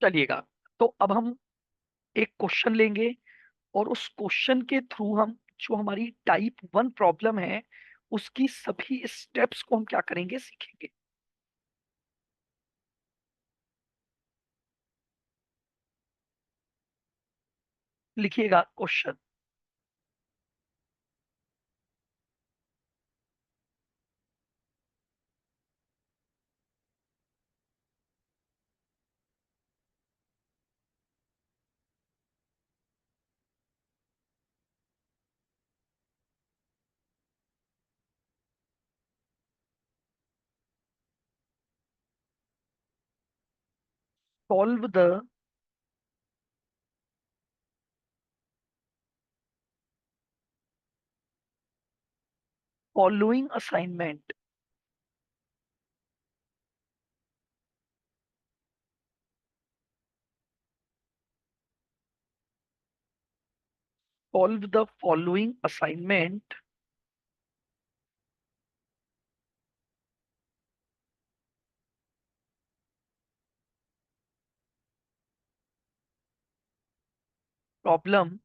चलिएगा। तो अब हम एक क्वेश्चन लेंगे, और उस क्वेश्चन के थ्रू हम जो हमारी टाइप 1 प्रॉब्लम है उसकी सभी स्टेप्स को हम क्या करेंगे, सीखेंगे। लिखिएगा question. Solve the following assignment. Solve the following assignment problem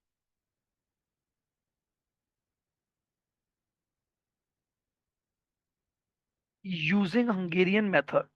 using Hungarian method.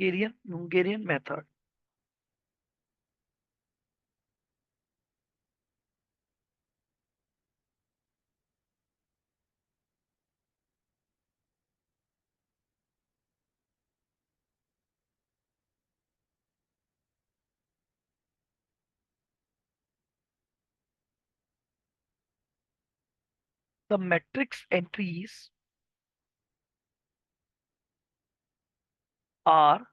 Hungarian method. The matrix entries are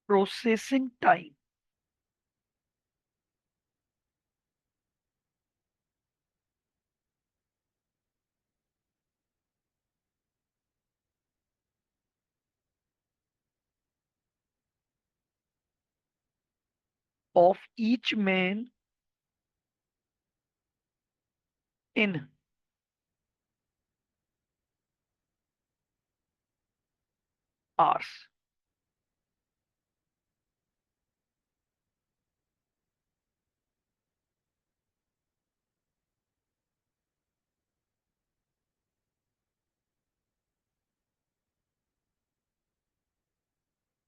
processing time of each man in hours.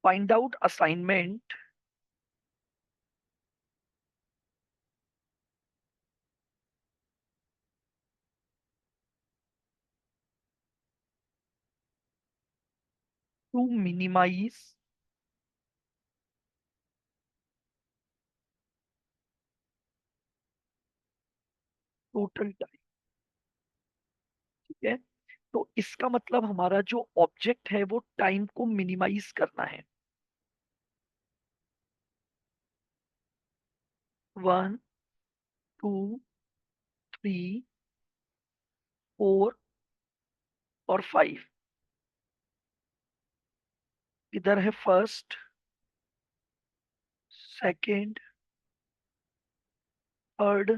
Find out assignment to minimise total time. ठीक है। तो इसका मतलब हमारा जो object है वो time को मिनिमाइज करना है। 1, 2, 3, 4 और 5। इधर है फर्स्ट, सेकंड, थर्ड,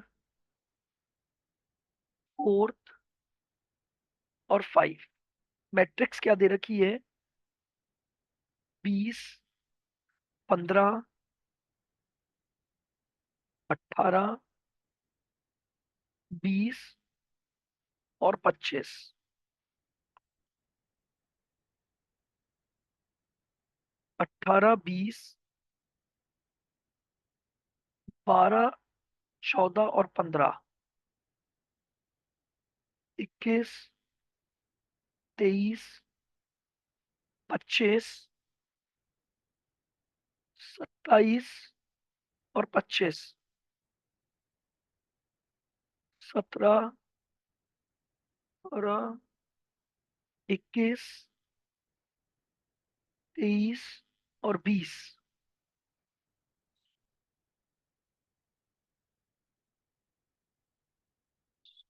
फोर्थ और 5। मैट्रिक्स क्या दे रखी है? 20, 15, 18, 20 और 25। 18, 20, 12, 14 और 15, 21, 23, 25, 27 और 25, 17, 18, 21, 23 और 20।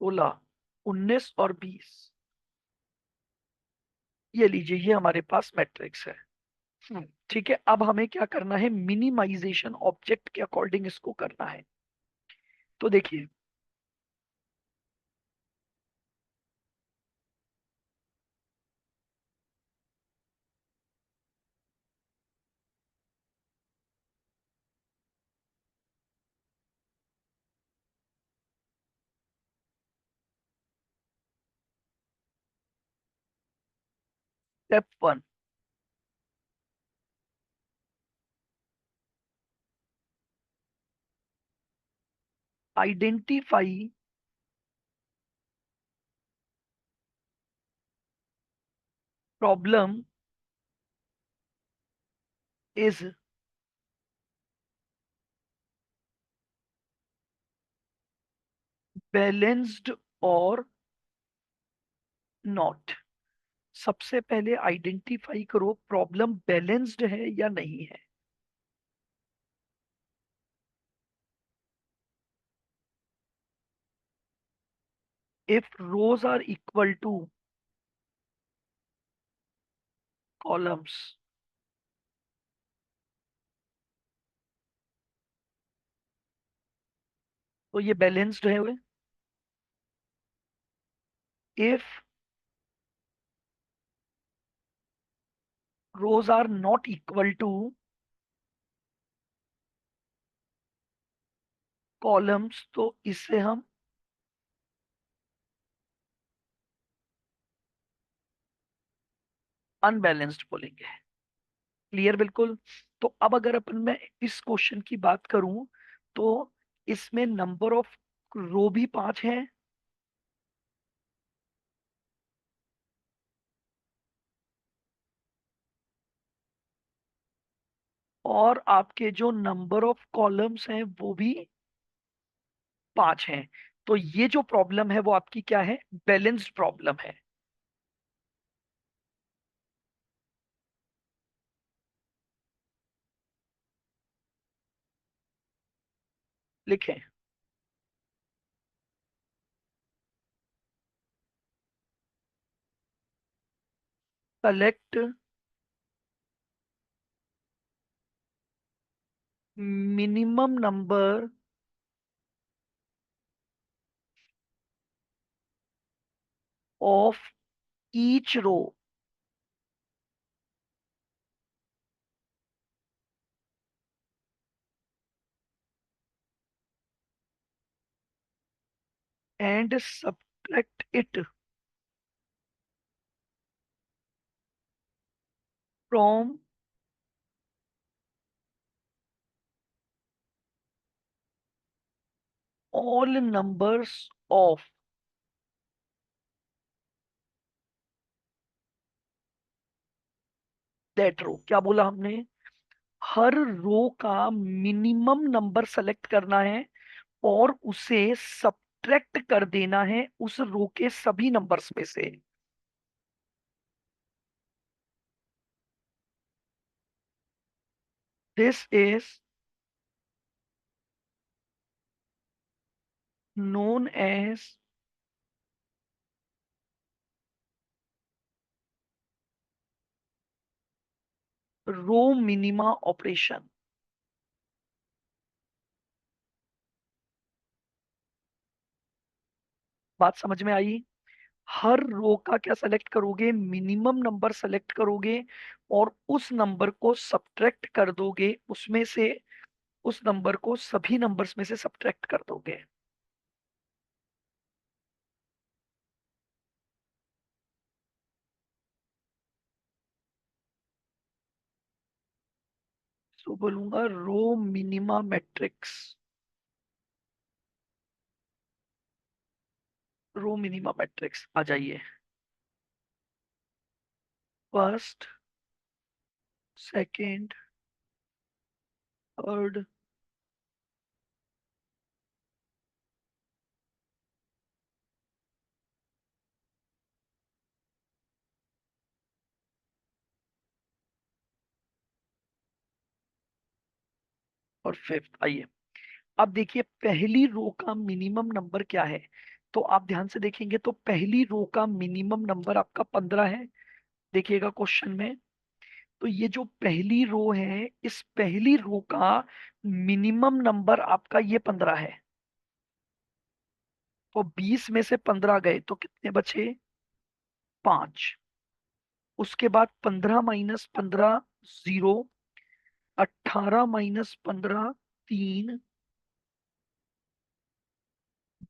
16, 19 और 20। ये लीजिए, ये हमारे पास मैट्रिक्स है। ठीक है, अब हमें क्या करना है, मिनिमाइजेशन ऑब्जेक्ट के अकॉर्डिंग इसको करना है। तो देखिए, step 1, identify problem is balanced और नॉट। सबसे पहले आइडेंटिफाई करो प्रॉब्लम बैलेंस्ड है या नहीं है। If rows are equal to columns, तो ये बैलेंस्ड है। If rows are not equal to columns, तो इसे हम अनबैलेंस्ड बोलेंगे। क्लियर बिल्कुल। तो अब अगर अपन मैं इस क्वेश्चन की बात करूं, तो इसमें नंबर ऑफ रो भी 5 है और आपके जो नंबर ऑफ कॉलम्स हैं वो भी 5 हैं। तो ये जो प्रॉब्लम है वो आपकी क्या है, बैलेंस्ड प्रॉब्लम है। लिखें, collect minimum number of each row and subtract it from all numbers of that row. क्या बोला हमने, हर रो का मिनिमम नंबर सेलेक्ट करना है और उसे सब्ट्रैक्ट कर देना है उस रो के सभी नंबर्स में से। This is known as row minima operation. बात समझ में आई। हर रो का क्या सेलेक्ट करोगे, मिनिमम नंबर सेलेक्ट करोगे और उस नंबर को सब्ट्रैक्ट कर दोगे उसमें से, उस नंबर को सभी नंबर्स में से सब्ट्रैक्ट कर दोगे। तो बोलूंगा row minima matrix, row minima matrix आ जाइए। फर्स्ट सेकेंड, थर्ड, और फिफ्थ। आइए अब देखिए पहली रो का मिनिमम नंबर क्या है। तो आप ध्यान से देखेंगे तो पहली रो का मिनिमम नंबर आपका 15 है। देखिएगा क्वेश्चन में, तो ये जो पहली रो है, इस पहली रो का मिनिमम नंबर आपका ये 15 है। तो 20 में से 15 गए तो कितने बचे? 5। उसके बाद 15 - 15 0, 18 - 15 3,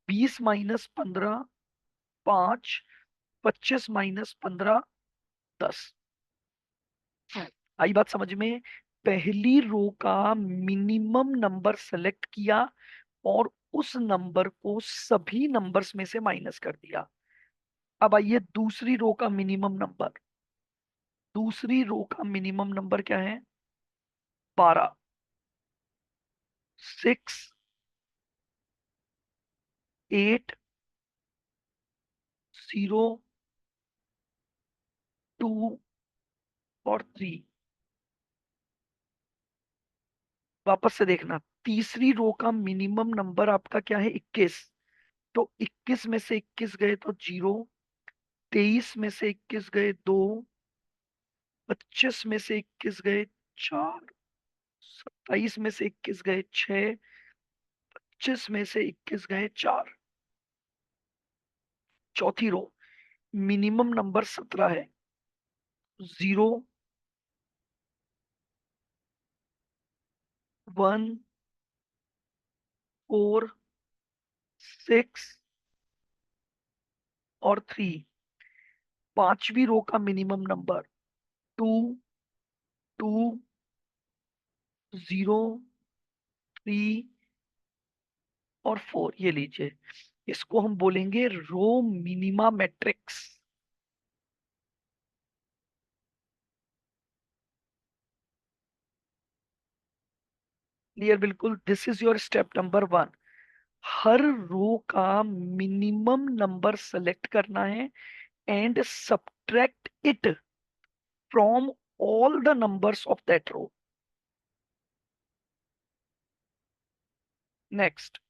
20 - 15 5, 25 - 15 10। आई बात समझ में? पहली रो का मिनिमम नंबर सेलेक्ट किया और उस नंबर को सभी नंबर्स में से माइनस कर दिया। अब आइए दूसरी रो का मिनिमम नंबर। दूसरी रो का मिनिमम नंबर क्या है? 12। 6, 8, 0, 2 और 3। वापस से देखना, तीसरी रो का मिनिमम नंबर आपका क्या है? 21। तो 21 में से 21 गए तो 0, 23 में से 21 गए 2, 25 में से 21 गए 4, 27 में से 21 गए 6, 25 में से 21 गए 4। चौथी रो मिनिमम नंबर 17 है। 0, 1, 4, 6 और 3। पांचवी रो का मिनिमम नंबर 2, 2, 0, 3 और 4। ये लीजिए, इसको हम बोलेंगे रो मिनिमा मैट्रिक्स। क्लियर? बिल्कुल, this is your step number 1। हर रो का मिनिमम नंबर सेलेक्ट करना है and subtract it from all the numbers of that row. Next,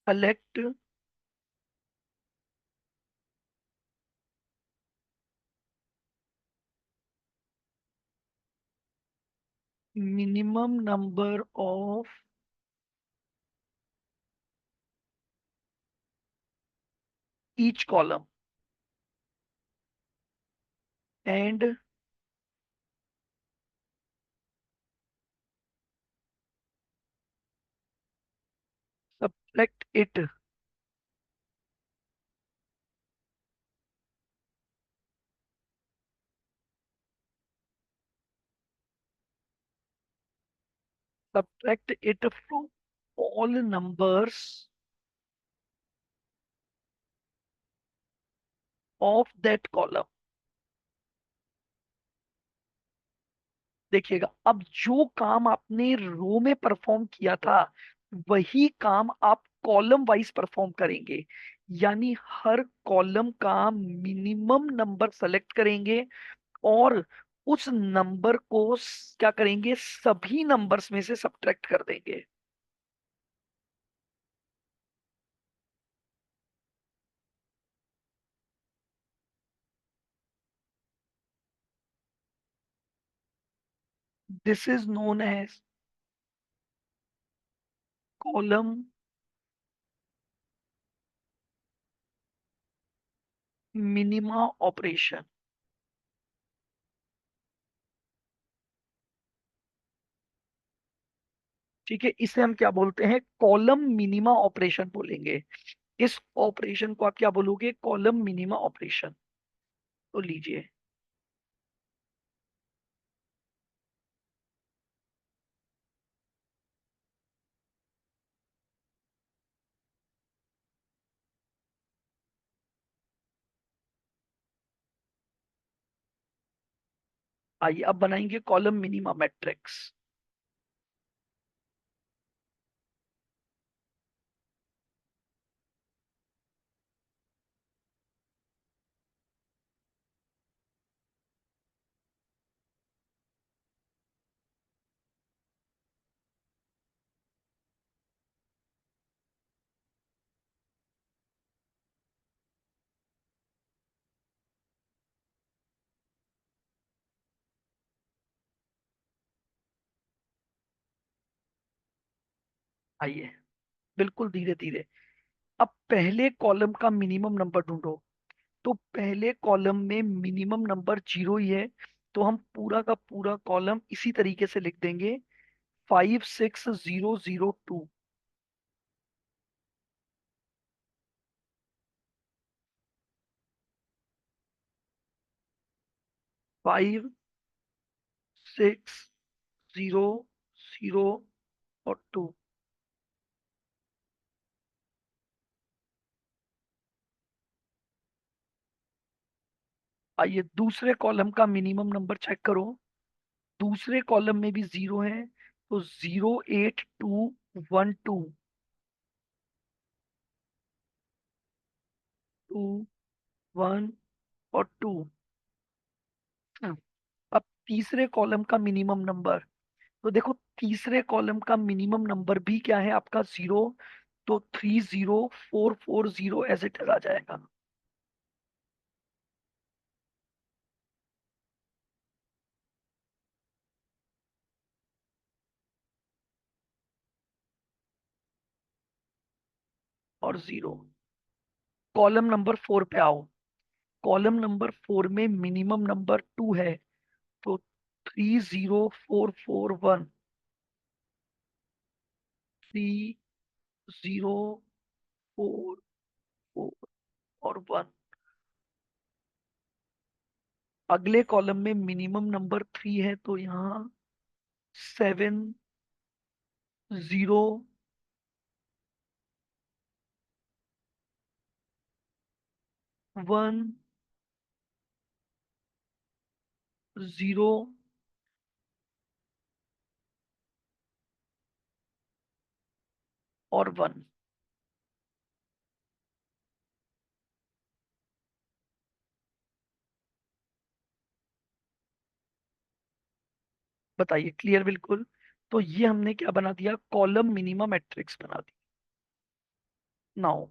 select minimum number of each column and subtract it subtract it from all numbers of that column. देखिएगा, अब जो काम आपने रो में perform किया था वही काम आप कॉलम वाइज परफॉर्म करेंगे। यानी हर कॉलम का मिनिमम नंबर सेलेक्ट करेंगे और उस नंबर को क्या करेंगे? सभी नंबर्स में से सब्ट्रैक्ट कर देंगे। This is known as column minima operation. ठीक है, इसे हम क्या बोलते हैं, कॉलम मिनिमा ऑपरेशन बोलेंगे। इस ऑपरेशन को आप क्या बोलोगे, कॉलम मिनिमा ऑपरेशन। तो लीजिए, आइए अब बनाएंगे कॉलम मिनिमा मैट्रिक्स। आइए, बिल्कुल धीरे धीरे। अब पहले कॉलम का मिनिमम नंबर ढूंढो। तो पहले कॉलम में मिनिमम नंबर 0 ही है, तो हम पूरा का पूरा कॉलम इसी तरीके से लिख देंगे, 56002। 56002 और 2। आइए दूसरे कॉलम का मिनिमम नंबर चेक करो। दूसरे कॉलम में भी 0 है, तो 08212। 2 1 और 2। अब तीसरे कॉलम का मिनिमम नंबर, तो देखो तीसरे कॉलम का मिनिमम नंबर भी क्या है आपका, 0। तो 30440 एज इट इज आ जाएगा। और 0। कॉलम नंबर 4 पे आओ। कॉलम नंबर 4 में मिनिमम नंबर 2 है, तो 30441। 304 और 1। अगले कॉलम में मिनिमम नंबर 3 है, तो यहाँ 701 0 और 1। बताइए, क्लियर बिल्कुल। तो ये हमने क्या बना दिया, कॉलम मिनिमा मैट्रिक्स बना दी। नाउ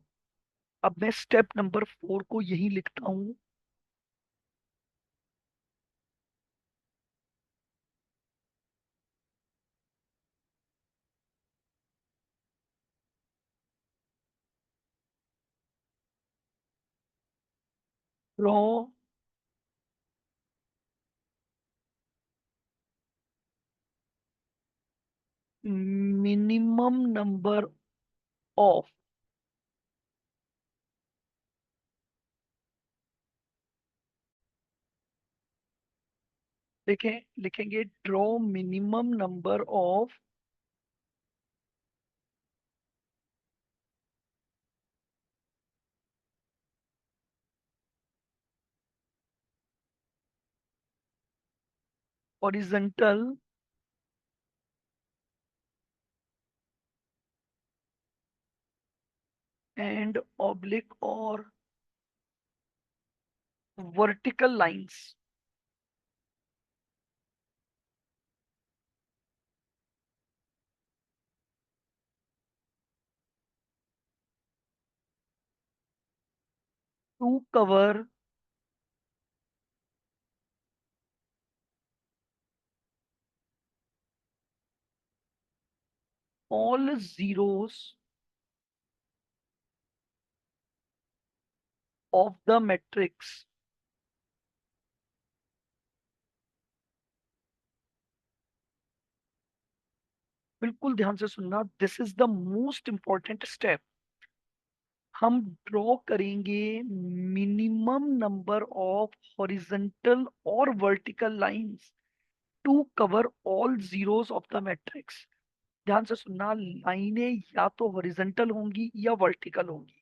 अब मैं स्टेप नंबर 4 को यही लिखता हूँ। ड्रॉ मिनिमम नंबर ऑफ, देखें, लिखेंगे draw minimum number of horizontal and oblique और vertical lines to cover all zeros of the matrix। बिल्कुल ध्यान से सुनना, this is the most important step. हम ड्रॉ करेंगे मिनिमम नंबर ऑफ हॉरिजॉन्टल और vertical lines to cover all zeros of the matrix. ध्यान से सुनना, लाइनें या तो हॉरिजॉन्टल होंगी या वर्टिकल होंगी,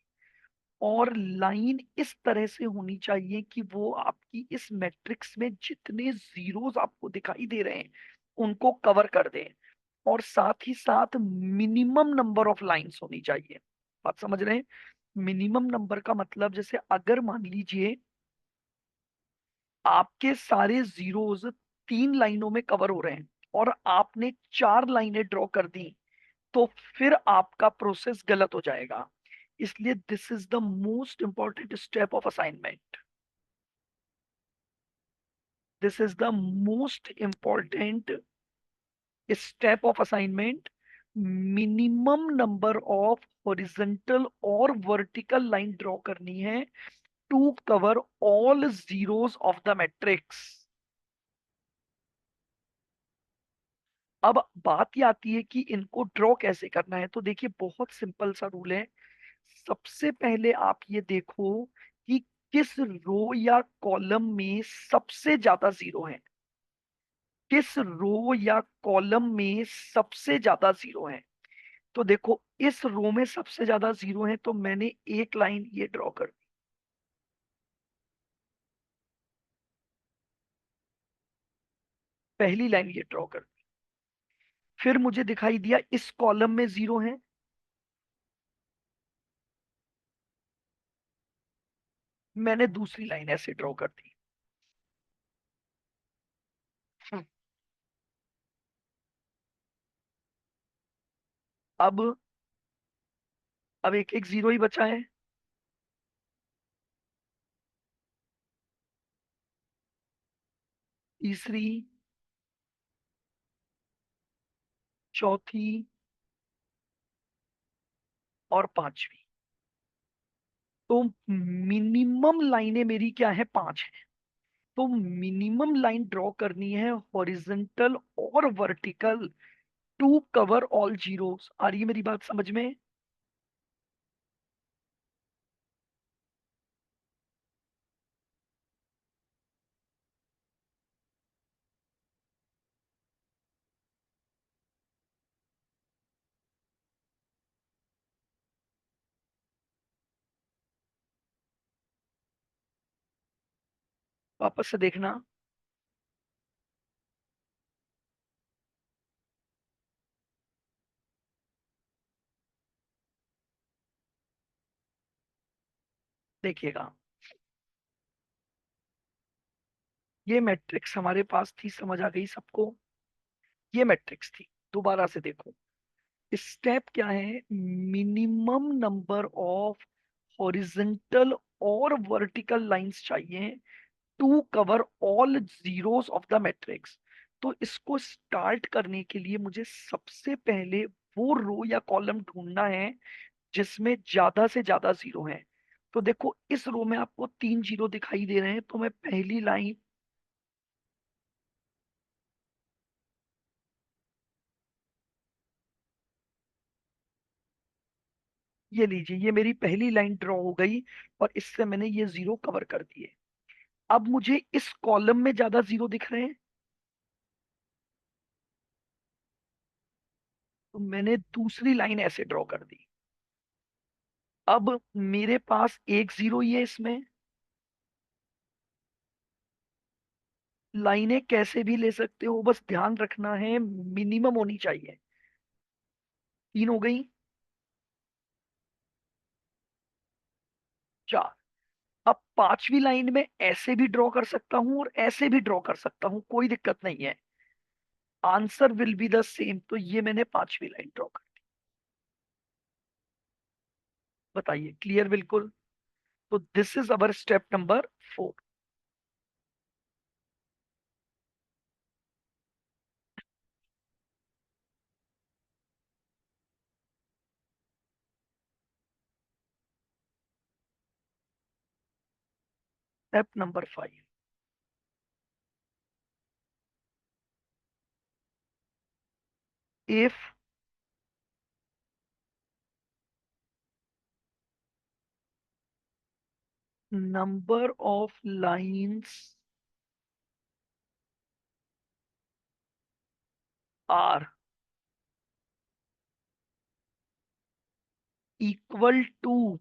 और लाइन इस तरह से होनी चाहिए कि वो आपकी इस मैट्रिक्स में जितने जीरोस आपको दिखाई दे रहे हैं उनको कवर कर दें। और साथ ही साथ मिनिमम नंबर ऑफ लाइंस होनी चाहिए। बात समझ रहे हैं? मिनिमम नंबर का मतलब, जैसे अगर मान लीजिए आपके सारे जीरोस 3 लाइनों में कवर हो रहे हैं और आपने 4 लाइनें ड्रॉ कर दी, तो फिर आपका प्रोसेस गलत हो जाएगा। इसलिए this is the most important step of assignment. This is the most important step of assignment. Minimum number of horizontal और वर्टिकल लाइन ड्रॉ करनी है to cover all zeros of the matrix. अब बात ये आती है कि इनको ड्रॉ कैसे करना है। तो देखिए, बहुत सिंपल सा रूल है। सबसे पहले आप ये देखो कि किस रो या कॉलम में सबसे ज्यादा जीरो है। किस रो या कॉलम में सबसे ज्यादा जीरो है। तो देखो, इस रो में सबसे ज्यादा जीरो है, तो मैंने एक लाइन ये ड्रॉ कर दी। पहली लाइन ये ड्रॉ कर दी। फिर मुझे दिखाई दिया इस कॉलम में जीरो है, मैंने दूसरी लाइन ऐसे ड्रॉ कर दी। हम्म, अब अब एक एक जीरो ही बचा है। तीसरी, चौथी और पांचवी। तो मिनिमम लाइनें मेरी क्या है? 5 है। तो मिनिमम लाइन ड्रॉ करनी है हॉरिजॉन्टल और vertical to cover all zeros. आ रही है मेरी बात समझ में? वापस से देखना। देखिएगा, ये मैट्रिक्स हमारे पास थी, समझ आ गई सबको? ये मैट्रिक्स थी। दोबारा से देखो, स्टेप क्या है? मिनिमम नंबर ऑफ हॉरिजॉन्टल और वर्टिकल लाइंस चाहिए to cover all zeros of the matrix. तो इसको स्टार्ट करने के लिए मुझे सबसे पहले वो रो या कॉलम ढूंढना है जिसमें ज्यादा से ज्यादा जीरो है। तो देखो, इस रो में आपको 3 जीरो दिखाई दे रहे हैं, तो मैं पहली लाइन, ये लीजिए, ये मेरी पहली लाइन ड्रॉ हो गई और इससे मैंने ये जीरो कवर कर दिए। अब मुझे इस कॉलम में ज्यादा जीरो दिख रहे हैं, तो मैंने दूसरी लाइन ऐसे ड्रॉ कर दी। अब मेरे पास एक जीरो ही है इसमें। लाइनें कैसे भी ले सकते हो, बस ध्यान रखना है मिनिमम होनी चाहिए। 3 हो गई। 4। अब पांचवी लाइन में ऐसे भी ड्रॉ कर सकता हूं और ऐसे भी ड्रॉ कर सकता हूं, कोई दिक्कत नहीं है। Answer will be the same. तो ये मैंने पांचवी लाइन ड्रॉ कर। बताइए, क्लियर बिल्कुल? तो this is our step number 4। Step number 5। If number of lines are equal to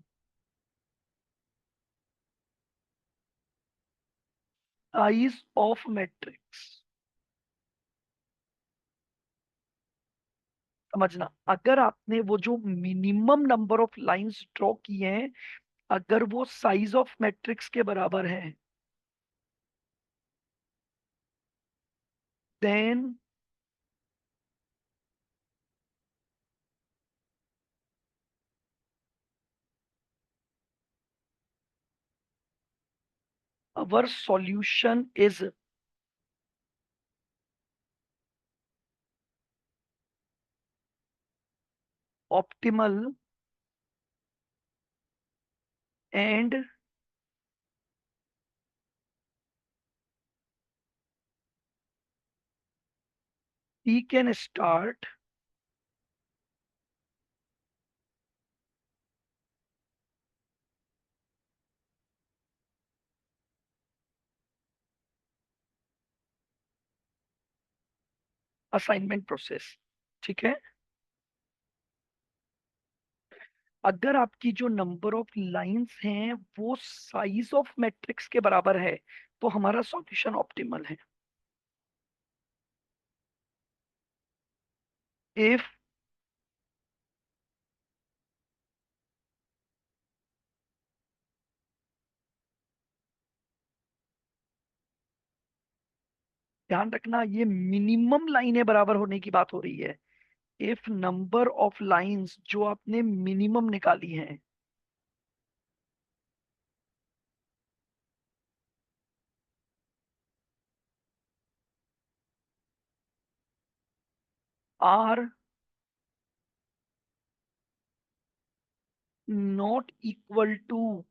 size of matrix। समझना, अगर आपने वो जो minimum number of lines draw किए हैं, अगर वो साइज ऑफ मैट्रिक्स के बराबर है, then our solution is optimal and we can start assignment process. ठीक है, अगर आपकी जो नंबर ऑफ लाइंस हैं वो साइज ऑफ मैट्रिक्स के बराबर है, तो हमारा सॉल्यूशन ऑप्टिमल है। इफ ध्यान रखना, ये मिनिमम लाइनें बराबर होने की बात हो रही है। इफ नंबर ऑफ लाइंस जो आपने मिनिमम निकाली हैं are not equal to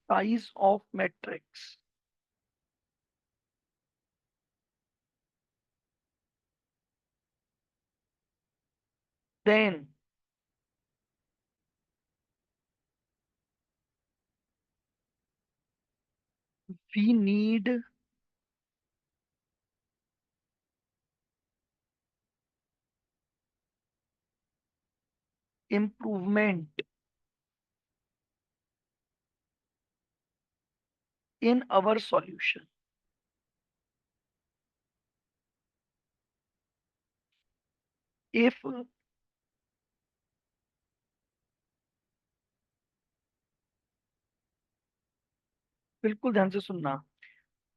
size of matrix, then we need improvement in our solution. If, बिल्कुल ध्यान से सुनना,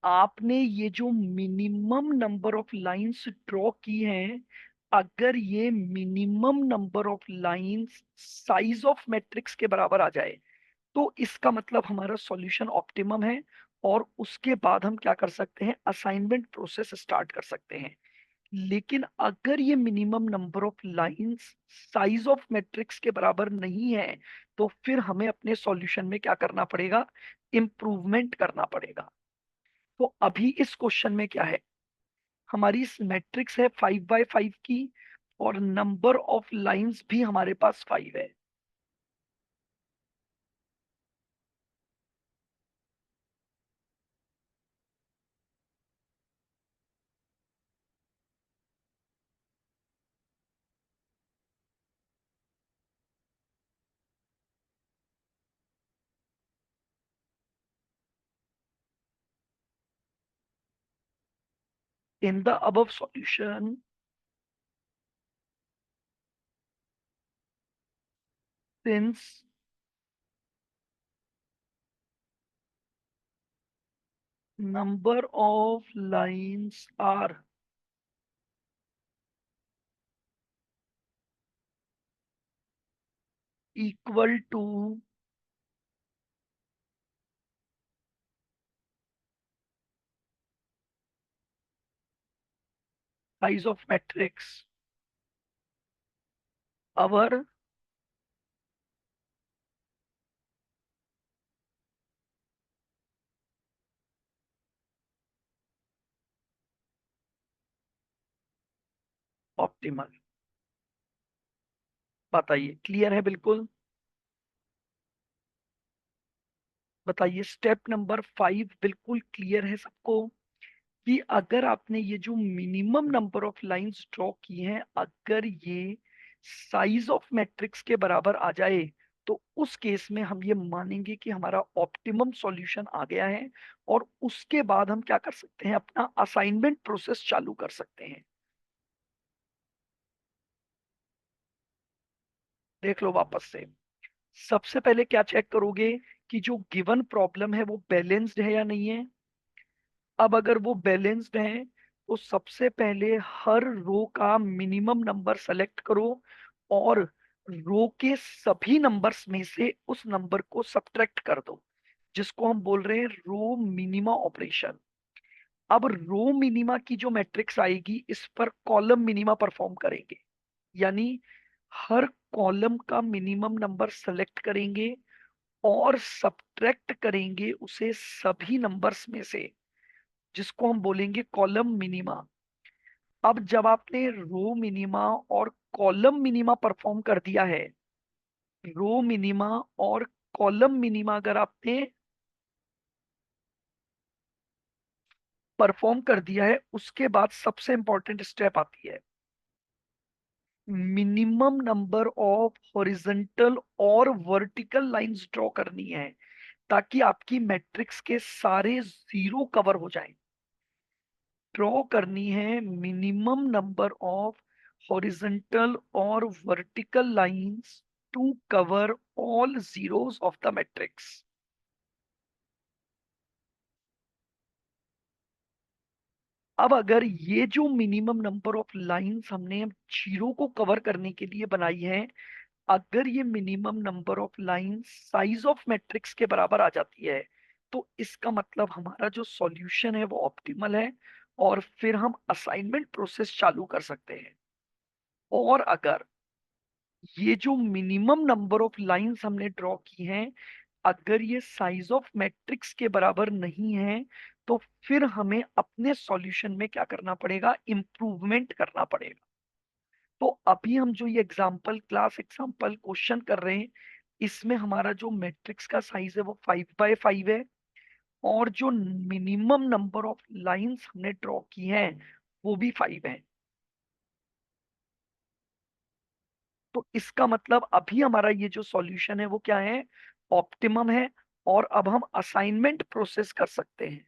आपने ये जो minimum number of lines draw की हैं, अगर ये minimum number of lines size of matrix के बराबर आ जाए, तो इसका मतलब हमारा सॉल्यूशन ऑप्टिमम है। और उसके बाद हम क्या कर सकते हैं, असाइनमेंट प्रोसेस स्टार्ट कर सकते हैं। लेकिन अगर ये minimum number of lines size of matrix के बराबर नहीं है, तो फिर हमें अपने सॉल्यूशन में क्या करना पड़ेगा, इम्प्रूवमेंट करना पड़ेगा। तो अभी इस क्वेश्चन में क्या है, हमारी मैट्रिक्स है 5 बाय 5 की, और नंबर ऑफ लाइंस भी हमारे पास 5 है। In the above solution, since number of lines are equal to size of matrix, our optimal। बताइए, क्लियर है बिल्कुल? बताइए, स्टेप नंबर 5 बिल्कुल क्लियर है सबको? कि अगर आपने ये जो minimum number of lines draw की हैं, अगर ये साइज ऑफ मैट्रिक्स के बराबर आ जाए, तो उस केस में हम ये मानेंगे कि हमारा ऑप्टिमम सॉल्यूशन आ गया है। और उसके बाद हम क्या कर सकते हैं, अपना असाइनमेंट प्रोसेस चालू कर सकते हैं। देख लो वापस से। सबसे पहले क्या चेक करोगे कि जो गिवन प्रॉब्लम है वो बैलेंस्ड है या नहीं है। अब अगर वो बैलेंस्ड है, तो सबसे पहले हर रो का मिनिमम नंबर सेलेक्ट करो, और रो के सभी नंबर्स में से उस नंबर को सब्ट्रैक्ट कर दो, जिसको हम बोल रहे हैं रो मिनिमा ऑपरेशन। अब रो मिनिमा की जो मैट्रिक्स आएगी, इस पर कॉलम मिनिमा परफॉर्म करेंगे। यानी हर कॉलम का मिनिमम नंबर सेलेक्ट करेंगे और सब्ट्रैक्ट करेंगे उसे सभी नंबर्स में से, जिसको हम बोलेंगे कॉलम मिनिमा। अब जब आपने रो मिनिमा और कॉलम मिनिमा परफॉर्म कर दिया है, रो मिनिमा और कॉलम मिनिमा अगर आपने परफॉर्म कर दिया है, उसके बाद सबसे इंपॉर्टेंट स्टेप आती है, मिनिमम नंबर ऑफ हॉरिजॉन्टल और वर्टिकल लाइंस ड्रॉ करनी है, ताकि आपकी मैट्रिक्स के सारे जीरो कवर हो जाएं। ड्रॉ करनी है मिनिमम नंबर ऑफ हॉरिजॉन्टल और vertical lines to cover all zeros of the matrix. अब अगर ये जो मिनिमम नंबर ऑफ लाइंस हमने जीरो को कवर करने के लिए बनाई है, अगर ये minimum number of lines size of matrix के बराबर आ जाती है, तो इसका मतलब हमारा जो सॉल्यूशन है वो ऑप्टिमल है, और फिर हम असाइनमेंट प्रोसेस चालू कर सकते हैं। और अगर ये जो मिनिमम नंबर ऑफ लाइंस हमने ड्रॉ की हैं, अगर ये साइज ऑफ मैट्रिक्स के बराबर नहीं है, तो फिर हमें अपने सॉल्यूशन में क्या करना पड़ेगा, इम्प्रूवमेंट करना पड़ेगा। तो अभी हम जो ये एग्जाम्पल क्लास एग्जाम्पल क्वेश्चन कर रहे हैं, इसमें हमारा जो मैट्रिक्स का साइज है वो 5 बाय 5 है, और जो मिनिमम नंबर ऑफ लाइंस हमने ड्रॉ की हैं वो भी 5 है। तो इसका मतलब अभी हमारा ये जो सॉल्यूशन है वो क्या है, ऑप्टिमम है। और अब हम असाइनमेंट प्रोसेस कर सकते हैं।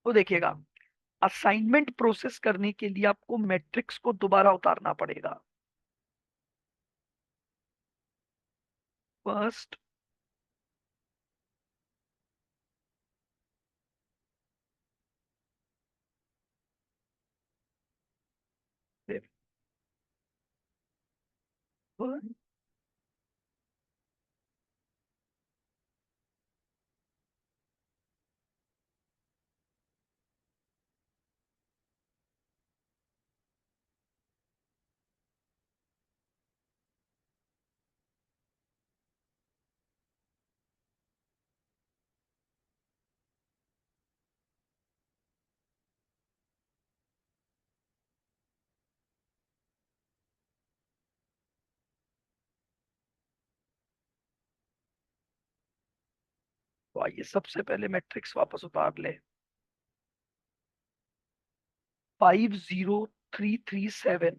तो देखिएगा, असाइनमेंट प्रोसेस करने के लिए आपको मैट्रिक्स को दोबारा उतारना पड़ेगा। फर्स्ट, तो आइए सबसे पहले मैट्रिक्स वापस उतार ले। 50337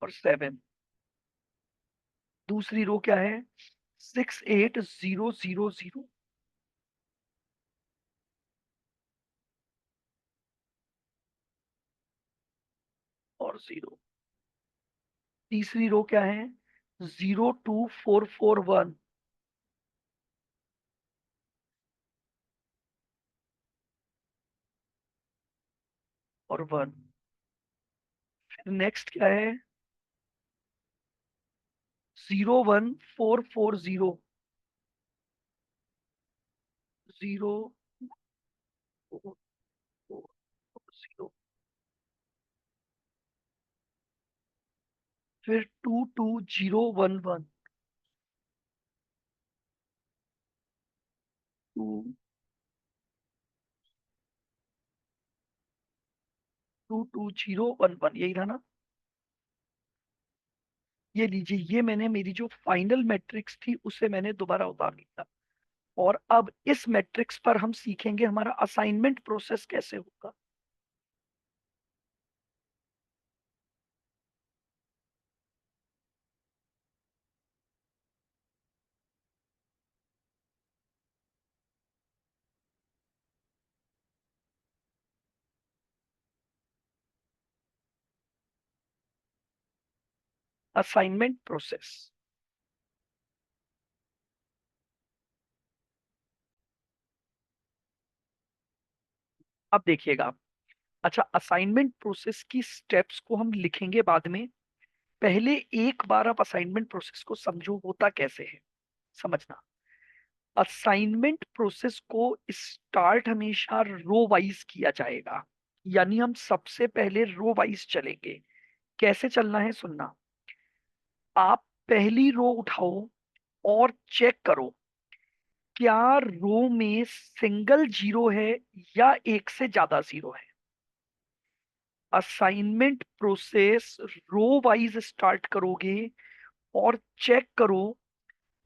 और 7। दूसरी रो क्या है, 68000 और 0। तीसरी रो क्या है, 02441 और 1। फिर नेक्स्ट क्या है, 01440, 040। फिर 22011 टू 2 2 0 1 1 यही था ना। ये लीजिए, ये मैंने मेरी जो फाइनल मैट्रिक्स थी उसे मैंने दोबारा उतार लिया। और अब इस मैट्रिक्स पर हम सीखेंगे हमारा असाइनमेंट प्रोसेस कैसे होगा। Assignment process. अब देखिएगा। अच्छा, असाइनमेंट प्रोसेस की स्टेप्स को हम लिखेंगे बाद में। पहले एक बार आप असाइनमेंट प्रोसेस को समझो होता कैसे है। समझना, असाइनमेंट प्रोसेस को स्टार्ट हमेशा रो वाइज किया जाएगा। यानी हम सबसे पहले रो वाइज चलेंगे। कैसे चलना है सुनना। आप पहली रो उठाओ और चेक करो, क्या रो में सिंगल जीरो है या एक से ज्यादा जीरो है। Assignment process row wise start करोगे और चेक करो,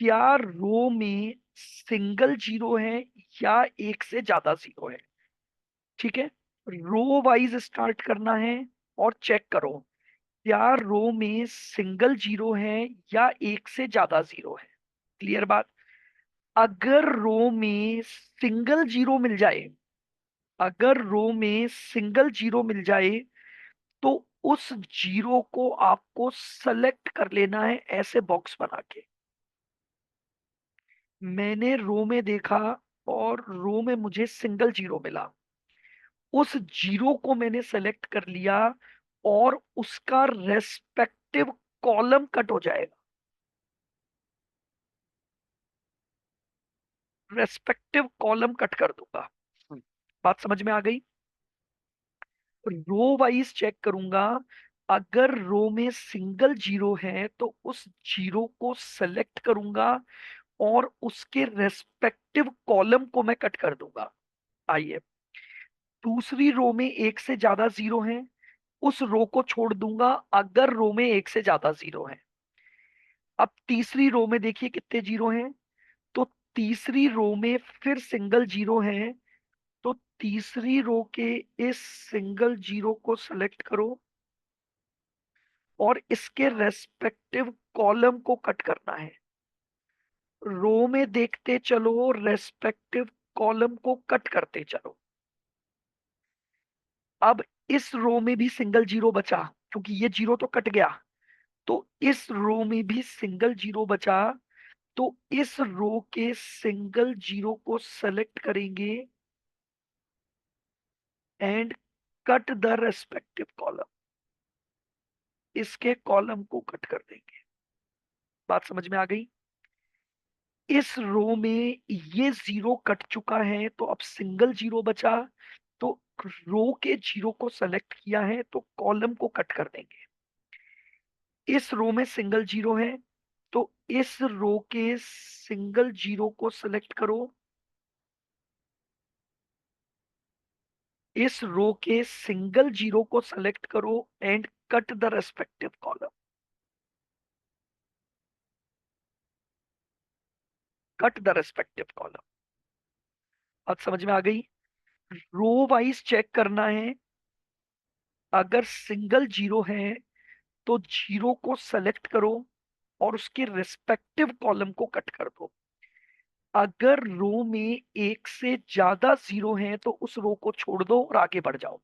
क्या रो में सिंगल जीरो है या एक से ज्यादा जीरो है। ठीक है, रो वाइज स्टार्ट करना है और चेक करो, क्या रो में सिंगल जीरो है या एक से ज्यादा जीरो है। क्लियर बात। अगर रो में सिंगल जीरो मिल जाए, अगर रो में सिंगल जीरो मिल जाए तो उस जीरो को आपको सेलेक्ट कर लेना है ऐसे बॉक्स बना के। मैंने रो में देखा और रो में मुझे सिंगल जीरो मिला, उस जीरो को मैंने सेलेक्ट कर लिया और उसका रेस्पेक्टिव कॉलम कट हो जाएगा। रेस्पेक्टिव कॉलम कट कर दूंगा। बात समझ में आ गई। रो वाइज चेक करूंगा, अगर रो में सिंगल जीरो है तो उस जीरो को सेलेक्ट करूंगा और उसके रेस्पेक्टिव कॉलम को मैं कट कर दूंगा। आइए, दूसरी रो में एक से ज्यादा जीरो है, उस रो को छोड़ दूंगा अगर रो में एक से ज्यादा जीरो है। अब तीसरी रो में देखिए कितने जीरो हैं। तो तीसरी रो में फिर सिंगल जीरो है, तो तीसरी रो के इस सिंगल जीरो को सेलेक्ट करो और इसके रेस्पेक्टिव कॉलम को कट करना है। रो में देखते चलो, रेस्पेक्टिव कॉलम को कट करते चलो। अब इस रो में भी सिंगल जीरो बचा, क्योंकि ये जीरो तो कट गया। तो इस रो में भी सिंगल जीरो बचा, तो इस रो के सिंगल जीरो को सेलेक्ट करेंगे and cut the respective column. इसके कॉलम को कट कर देंगे। बात समझ में आ गई। इस रो में ये जीरो कट चुका है तो अब सिंगल जीरो बचा, तो रो के जीरो को सेलेक्ट किया है तो कॉलम को कट कर देंगे। इस रो में सिंगल जीरो है, तो इस रो के सिंगल जीरो को सेलेक्ट करो, इस रो के सिंगल जीरो को सेलेक्ट करो and cut the respective column. Cut the respective column. अब समझ में आ गई। रो वाइज चेक करना है, अगर सिंगल जीरो है तो जीरो को सेलेक्ट करो और उसके रिस्पेक्टिव कॉलम को कट कर दो। अगर रो में एक से ज्यादा जीरो है तो उस रो को छोड़ दो और आगे बढ़ जाओ।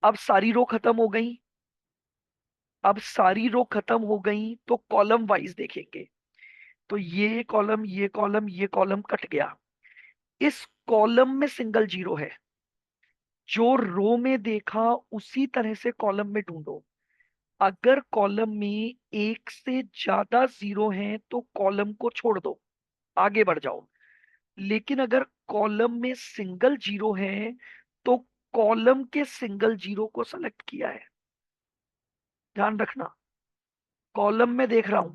अब सारी रो खत्म हो गई। अब सारी रो खत्म हो गई तो कॉलम वाइज देखेंगे। तो ये कॉलम, ये कॉलम, ये कॉलम कट गया। इस कॉलम में सिंगल जीरो है, जो रो में देखा उसी तरह से कॉलम में ढूंढो। अगर कॉलम में एक से ज्यादा जीरो है तो कॉलम को छोड़ दो, आगे बढ़ जाओ। लेकिन अगर कॉलम में सिंगल जीरो है तो कॉलम के सिंगल जीरो को सेलेक्ट किया है। ध्यान रखना, कॉलम में देख रहा हूं,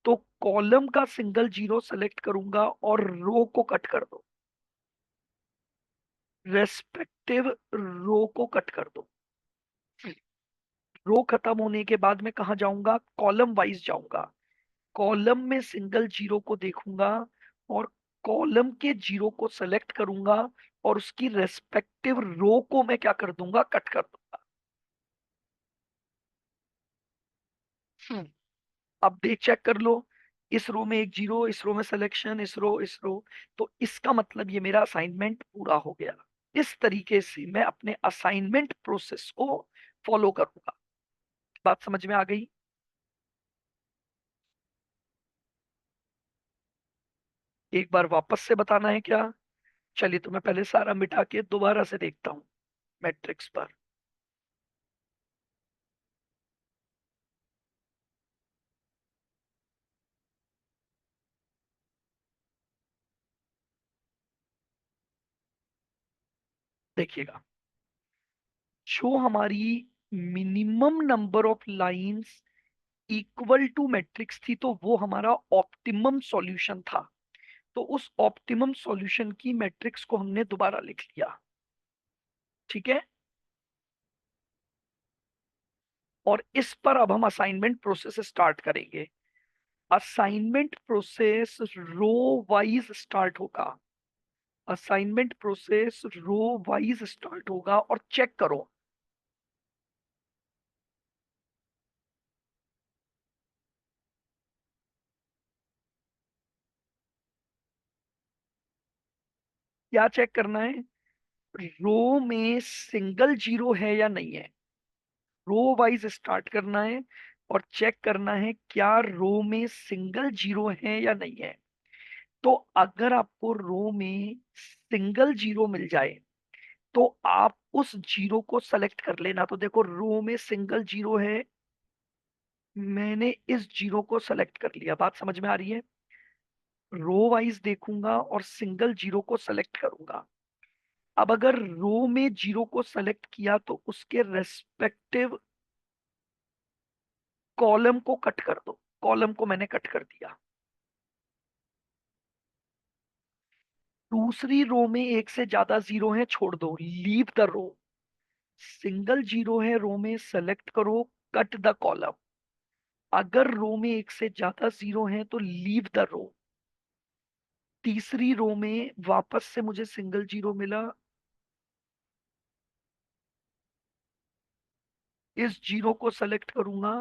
तो कॉलम का सिंगल जीरो सेलेक्ट करूंगा और रो को कट कर दो, रेस्पेक्टिव रो को कट कर दो। रो खत्म होने के बाद मैं कहा जाऊंगा, कॉलम वाइज जाऊंगा। कॉलम में सिंगल जीरो को देखूंगा और कॉलम के जीरो को सेलेक्ट करूंगा और उसकी रेस्पेक्टिव रो को मैं क्या कर दूंगा, कट कर दूंगा। हम्म, अब देख चेक कर लो, इस रो में एक जीरो, इस रो में सिलेक्शन, इस रो। तो इसका मतलब ये मेरा असाइनमेंट पूरा हो गया। इस तरीके से मैं अपने असाइनमेंट प्रोसेस को फॉलो करूंगा। बात समझ में आ गई? एक बार वापस से बताना है क्या? चलिए, तो मैं पहले सारा मिटा के दोबारा से देखता हूँ मैट्रिक्स पर। देखिएगा, जो हमारी minimum number of lines equal to matrix थी, तो वो हमारा ऑप्टिमम सॉल्यूशन था। तो उस ऑप्टिमम सॉल्यूशन की मैट्रिक्स को हमने दोबारा लिख लिया। ठीक है। और इस पर अब हम असाइनमेंट प्रोसेस स्टार्ट करेंगे। Assignment process row wise start होगा। Assignment process row wise start होगा और चेक करो। क्या चेक करना है? रो में सिंगल जीरो है या नहीं है। रो वाइज स्टार्ट करना है और चेक करना है क्या रो में सिंगल जीरो है या नहीं है। तो अगर आपको रो में सिंगल जीरो मिल जाए तो आप उस जीरो को सेलेक्ट कर लेना। तो देखो, रो में सिंगल जीरो है, मैंने इस जीरो को सेलेक्ट कर लिया। बात समझ में आ रही है? रो वाइज देखूंगा और सिंगल जीरो को सेलेक्ट करूंगा। अब अगर रो में जीरो को सेलेक्ट किया तो उसके रेस्पेक्टिव कॉलम को कट कर दो। कॉलम को मैंने कट कर दिया। दूसरी रो में एक से ज्यादा जीरो है, छोड़ दो, leave the row. Single zero है रो में, सेलेक्ट करो, कट द कॉलम। अगर रो में एक से ज्यादा जीरो है तो लीव द रो। तीसरी रो में वापस से मुझे सिंगल जीरो मिला, इस जीरो को सेलेक्ट करूंगा,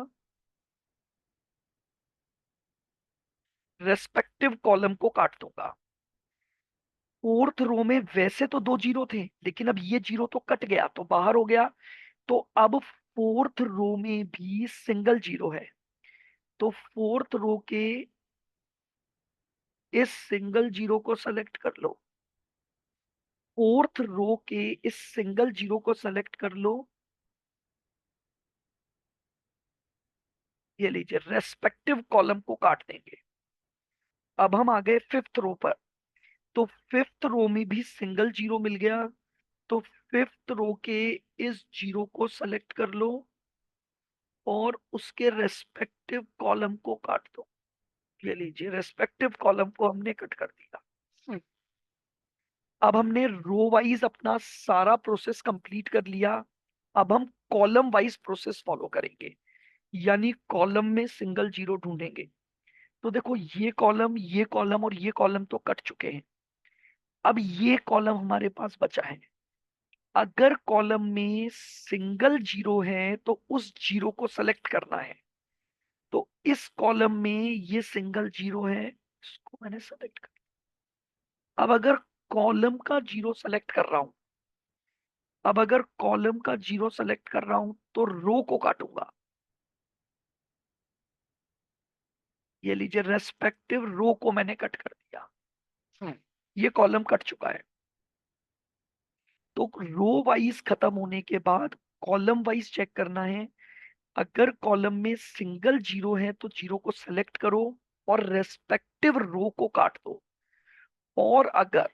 रेस्पेक्टिव कॉलम को काट दूंगा। फोर्थ रो में वैसे तो दो जीरो थे, लेकिन अब ये जीरो तो कट गया तो बाहर हो गया। तो अब फोर्थ रो में भी सिंगल जीरो है। तो फोर्थ रो के इस सिंगल जीरो को सेलेक्ट कर लो। फोर्थ रो के इस सिंगल जीरो को सेलेक्ट कर लो। ये लीजिए, रेस्पेक्टिव कॉलम को काट देंगे। अब हम आ गए फिफ्थ रो पर। तो फिफ्थ रो में भी सिंगल जीरो मिल गया। तो फिफ्थ रो के इस जीरो को सेलेक्ट कर लो और उसके रेस्पेक्टिव कॉलम को काट दो। ये लीजिए, रेस्पेक्टिव कॉलम को हमने कट कर दिया। अब हमने रो वाइज अपना सारा प्रोसेस कंप्लीट कर लिया। अब हम कॉलम वाइज प्रोसेस फॉलो करेंगे, यानी कॉलम में सिंगल जीरो ढूंढेंगे। तो देखो, ये कॉलम और ये कॉलम तो कट चुके हैं। अब ये कॉलम हमारे पास बचा है। अगर कॉलम में सिंगल जीरो है तो उस जीरो को सेलेक्ट करना है। तो इस कॉलम में ये सिंगल जीरो है, इसको मैंने सेलेक्ट कर। अब अगर कॉलम का जीरो सेलेक्ट कर रहा हूं अब अगर कॉलम का जीरो सेलेक्ट कर रहा हूं तो रो को काटूंगा। ये लीजिए, रेस्पेक्टिव रो को मैंने कट कर दिया। हम्म, ये कॉलम कट चुका है। तो रो वाइज खत्म होने के बाद कॉलम वाइज चेक करना है। अगर कॉलम में सिंगल जीरो है तो जीरो को सेलेक्ट करो और रेस्पेक्टिव रो को काट दो। और अगर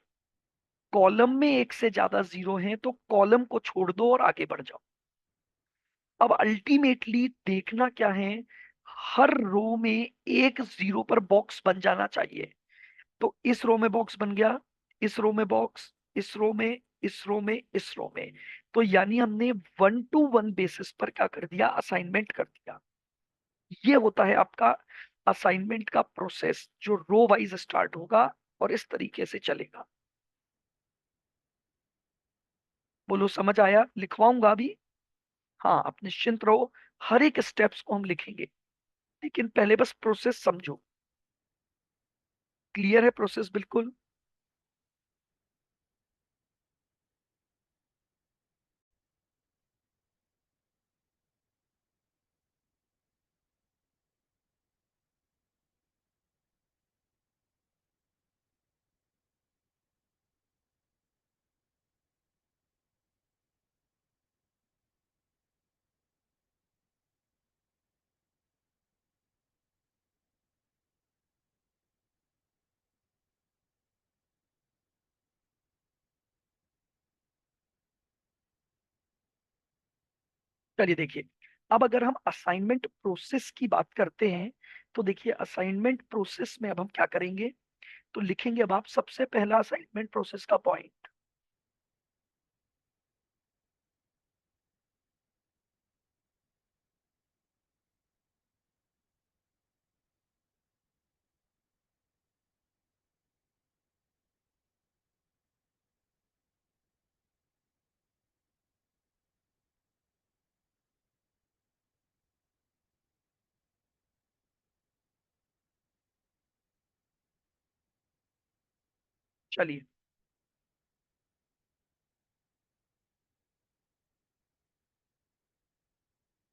कॉलम में एक से ज्यादा जीरो है तो कॉलम को छोड़ दो और आगे बढ़ जाओ। अब अल्टीमेटली देखना क्या है, हर रो में एक जीरो पर बॉक्स बन जाना चाहिए। तो इस रो में बॉक्स बन गया, इस रो में बॉक्स, इस रो में, इस रो में, इस रो में। तो यानी हमने 1 to 1 बेसिस पर क्या कर दिया, असाइनमेंट कर दिया। ये होता है आपका असाइनमेंट का प्रोसेस, जो रो वाइज स्टार्ट होगा और इस तरीके से चलेगा। बोलो समझ आया? लिखवाऊंगा अभी। हाँ, आप निश्चिंत रहो, हर एक स्टेप्स को हम लिखेंगे, लेकिन पहले बस प्रोसेस समझो। क्लियर है प्रोसेस बिल्कुल? चलिए देखिए, अब अगर हम असाइनमेंट प्रोसेस की बात करते हैं, तो देखिए असाइनमेंट प्रोसेस में अब हम क्या करेंगे, तो लिखेंगे अब आप सबसे पहला असाइनमेंट प्रोसेस का पॉइंट। चलिए,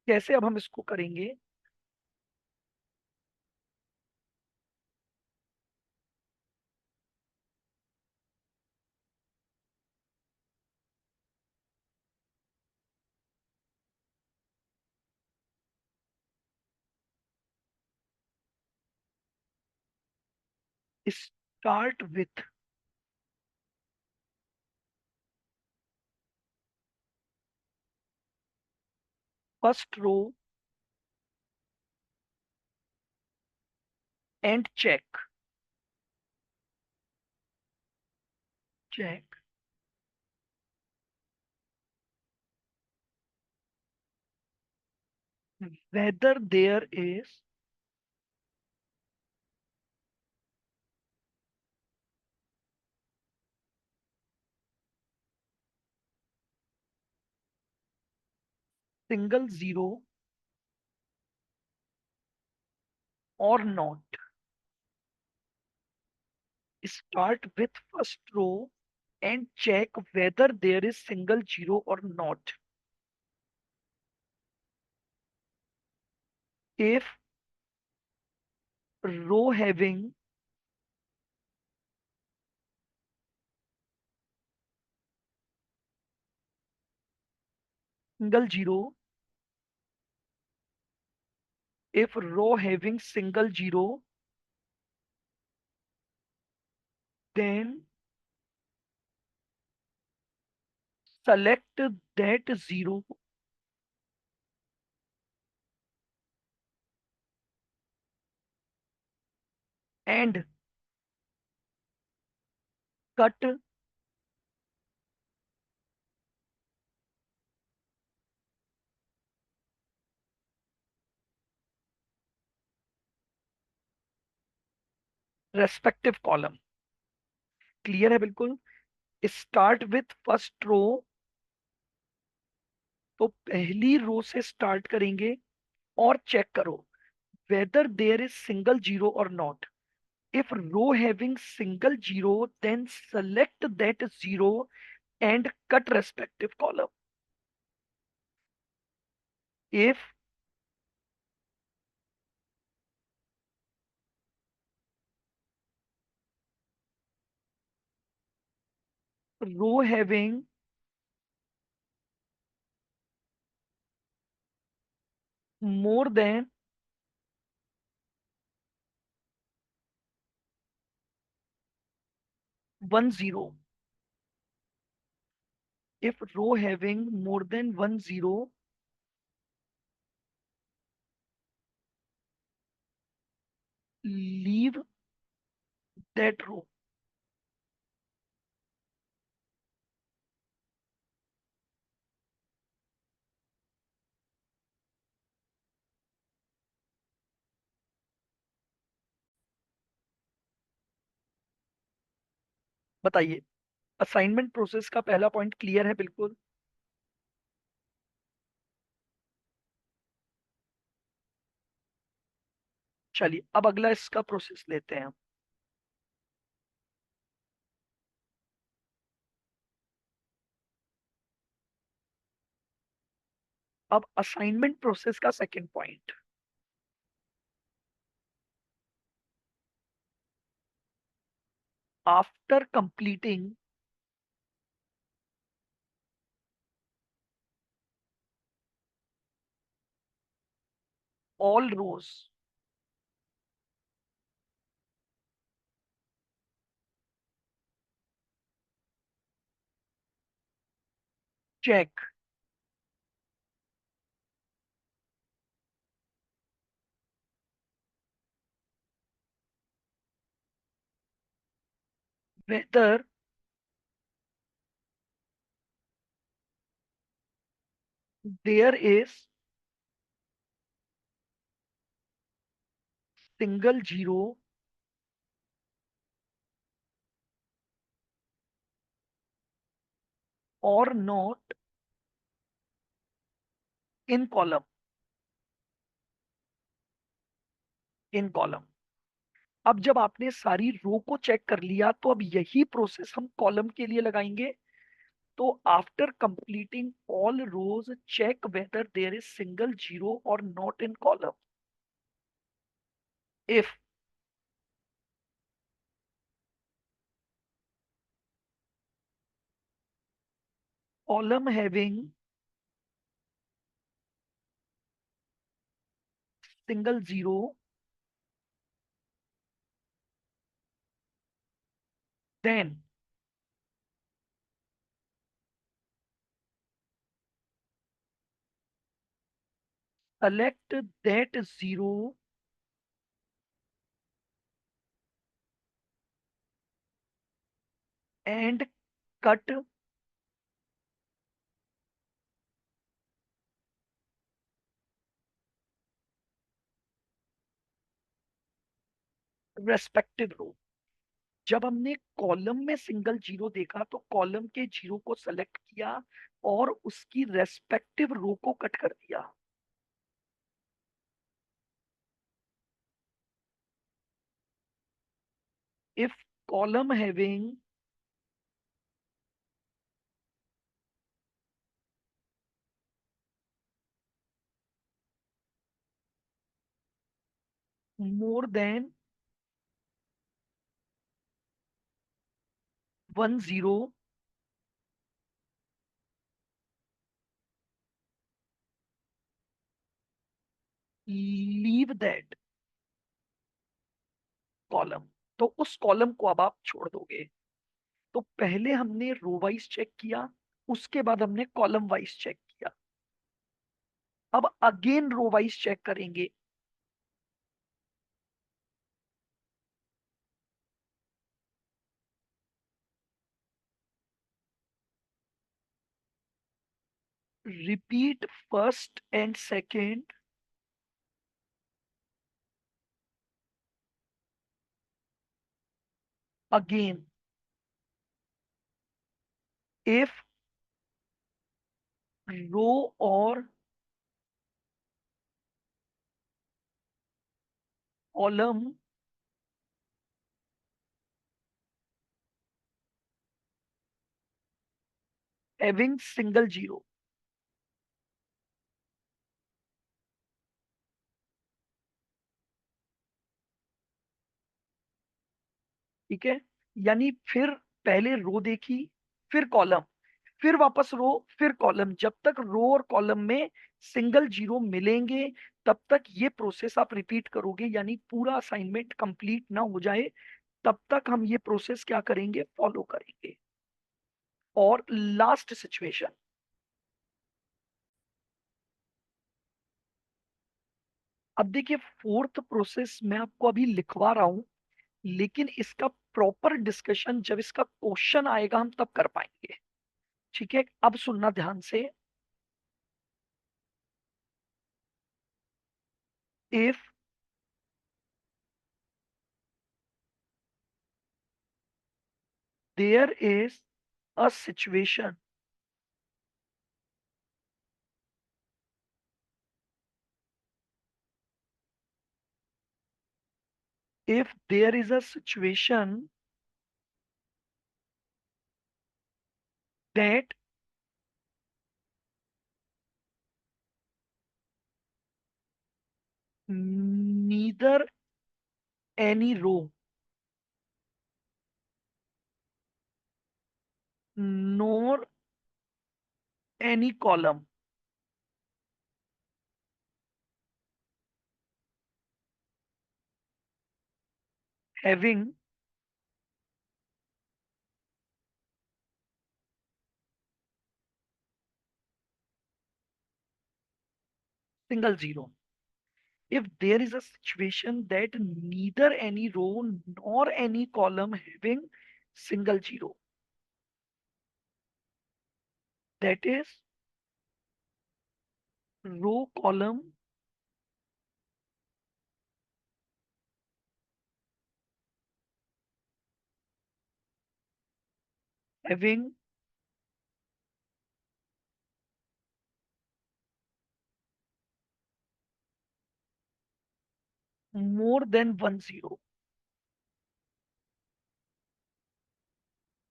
कैसे अब हम इसको करेंगे। Start with first row and check, check whether there is single zero or not. Start with first row and check whether there is single zero or not. If row having single zero, if row having single zero, then select that zero and cut respective column। Clear है बिल्कुल? Start with first रो, तो पहली रो से start करेंगे और check करो whether there is single zero or not. If row having single zero, then select that zero and cut respective column. If row having more than one zero, if row having more than one zero, leave that row. बताइए, assignment process का पहला point clear है बिल्कुल। चलिए अब अगला इसका process लेते हैं। अब असाइनमेंट प्रोसेस का second point, after completing all rows, check whether there is single zero or not in column, in column. अब जब आपने सारी रो को चेक कर लिया तो अब यही प्रोसेस हम कॉलम के लिए लगाएंगे। तो after completing all rows check whether there is single zero और not in column. If column having single zero, then select that zero and cut respective row. जब हमने कॉलम में सिंगल जीरो देखा तो कॉलम के जीरो को select किया और उसकी रेस्पेक्टिव रो को कट कर दिया। If column having more than one zero, leave that column. तो उस कॉलम को अब आप छोड़ दोगे। तो पहले हमने रो वाइज चेक किया, उसके बाद हमने कॉलम वाइज चेक किया। अब अगेन रो वाइज चेक करेंगे। Repeat first and second again if row और कॉलम हैविंग सिंगल जीरो। ठीक है, यानी फिर पहले रो देखी, फिर कॉलम, फिर वापस रो, फिर कॉलम। जब तक रो और कॉलम में सिंगल जीरो मिलेंगे तब तक ये प्रोसेस आप रिपीट करोगे, यानी पूरा असाइनमेंट कंप्लीट ना हो जाए तब तक हम ये प्रोसेस क्या करेंगे, फॉलो करेंगे। और लास्ट सिचुएशन, अब देखिए फोर्थ प्रोसेस मैं आपको अभी लिखवा रहा हूं, लेकिन इसका प्रॉपर डिस्कशन जब इसका क्वेश्चन आएगा हम तब कर पाएंगे। ठीक है, अब सुनना ध्यान से। If there is a situation if there is a situation that neither any row nor any column having single zero. If there is a situation that neither any row nor any column having single zero, that is row column having more than one zero।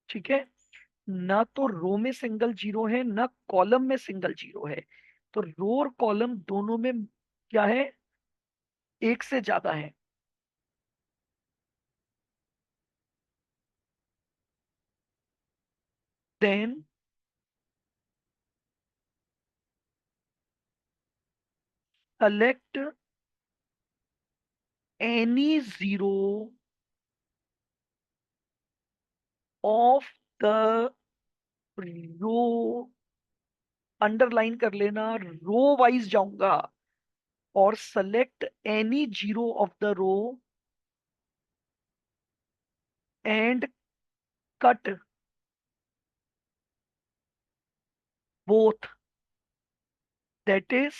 ठीक है, ना तो रो में single zero है ना column में single zero है, तो रो और कॉलम दोनों में क्या है, एक से ज्यादा है। Then select any zero of the row, underline कर लेना, रो वाइज जाऊंगा, और select any zero of the row and cut both, that is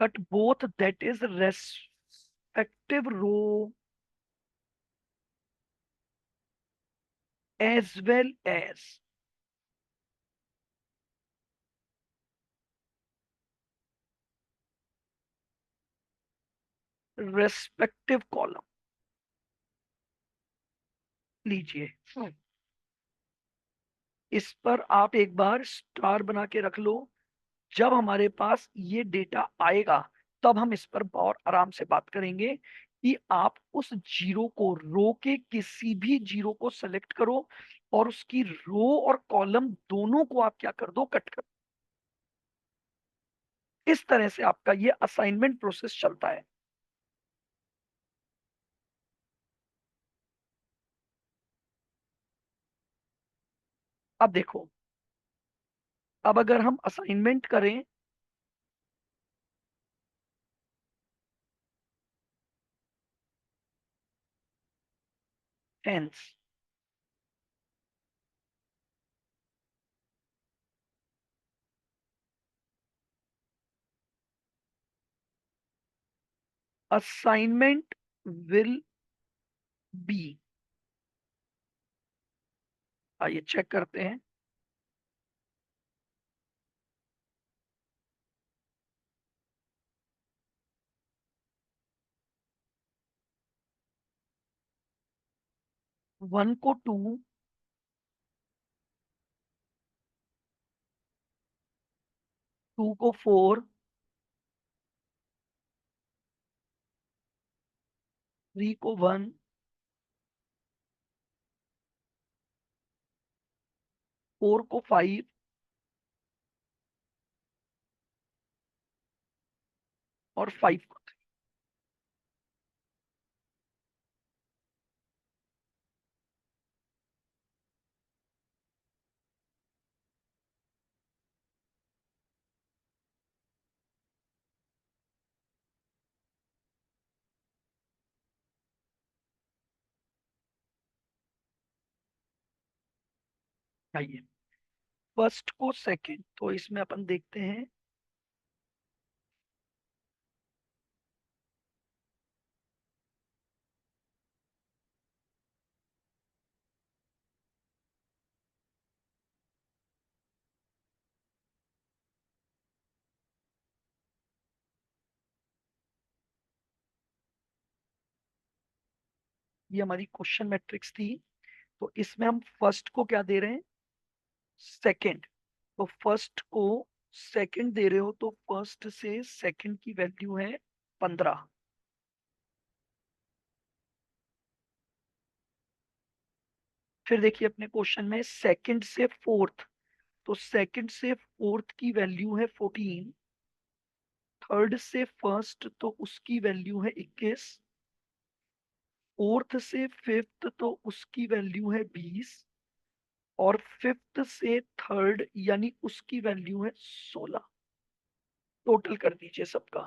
that is respective row as well as respective column. लीजिए, इस पर आप एक बार स्टार बना के रख लो। जब हमारे पास ये डेटा आएगा तब हम इस पर और आराम से बात करेंगे कि आप उस जीरो को, रो के किसी भी जीरो को सेलेक्ट करो और उसकी रो और कॉलम दोनों को आप क्या कर दो, कट कर दो। इस तरह से आपका ये असाइनमेंट प्रोसेस चलता है। अब देखो, अब अगर हम असाइनमेंट करें, हेंस असाइनमेंट विल बी, आइए चेक करते हैं। 1 को 2, 2 को 4, 3 को 1, 4 को 5 और 5 को। आइए, फर्स्ट को सेकंड, तो इसमें अपन देखते हैं। ये हमारी क्वेश्चन मैट्रिक्स थी। तो इसमें हम फर्स्ट को क्या दे रहे हैं? सेकंड। तो फर्स्ट को सेकंड दे रहे हो, तो फर्स्ट से सेकंड की वैल्यू है 15। फिर देखिए अपने क्वेश्चन में सेकंड से फोर्थ, तो सेकंड से फोर्थ की वैल्यू है 14। थर्ड से फर्स्ट तो उसकी वैल्यू है 21। फोर्थ से फिफ्थ तो उसकी वैल्यू है 20। और फिफ्थ से थर्ड यानी उसकी वैल्यू है 16। टोटल कर दीजिए सबका।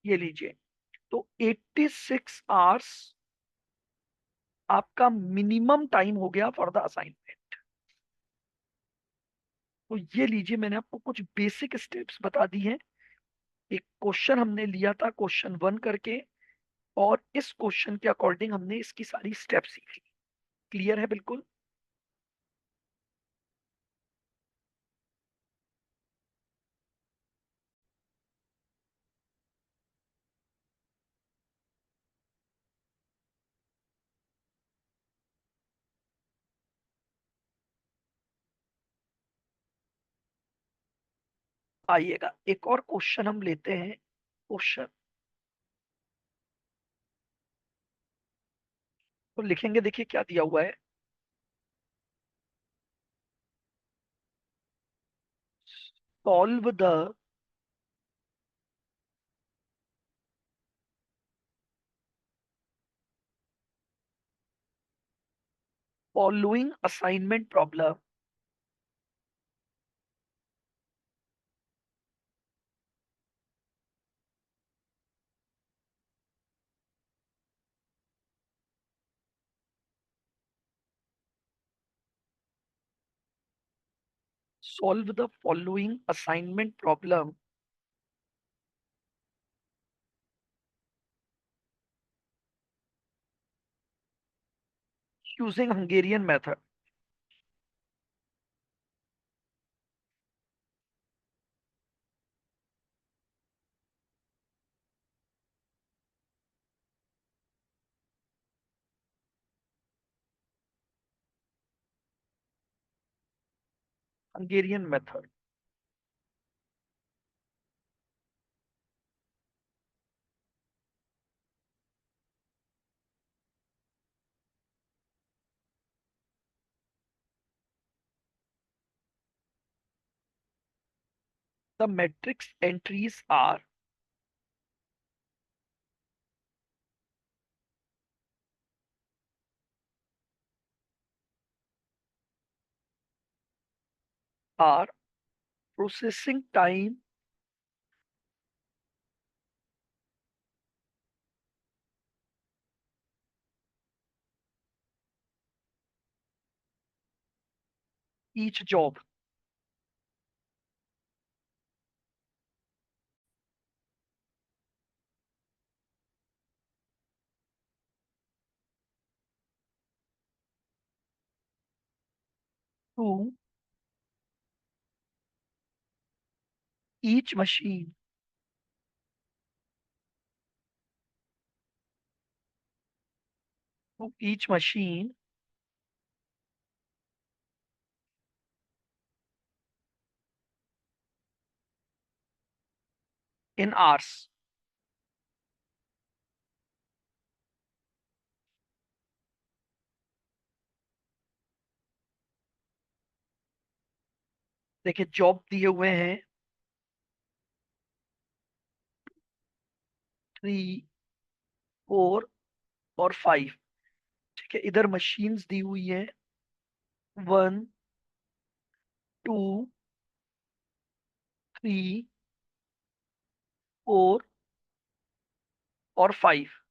ये लीजिए, तो 86 आवर्स आपका मिनिमम टाइम हो गया फॉर द असाइनमेंट। तो ये लीजिए, मैंने आपको कुछ बेसिक स्टेप्स बता दी हैं। एक क्वेश्चन हमने लिया था क्वेश्चन 1 करके, और इस क्वेश्चन के अकॉर्डिंग हमने इसकी सारी स्टेप्स सीखी। क्लियर है बिल्कुल? आइएगा, एक और क्वेश्चन हम लेते हैं। क्वेश्चन तो लिखेंगे, देखिए क्या दिया हुआ है। Solve the following assignment problem. Solve the following assignment problem using Hungarian method. Hungarian method. The matrix entries are processing time each job. To each machine to each machine in hours. देखिए job दिए हुए हैं 3, 4 और 5। ठीक है, इधर machines दी हुई है 1, 2, 3, 4 और 5।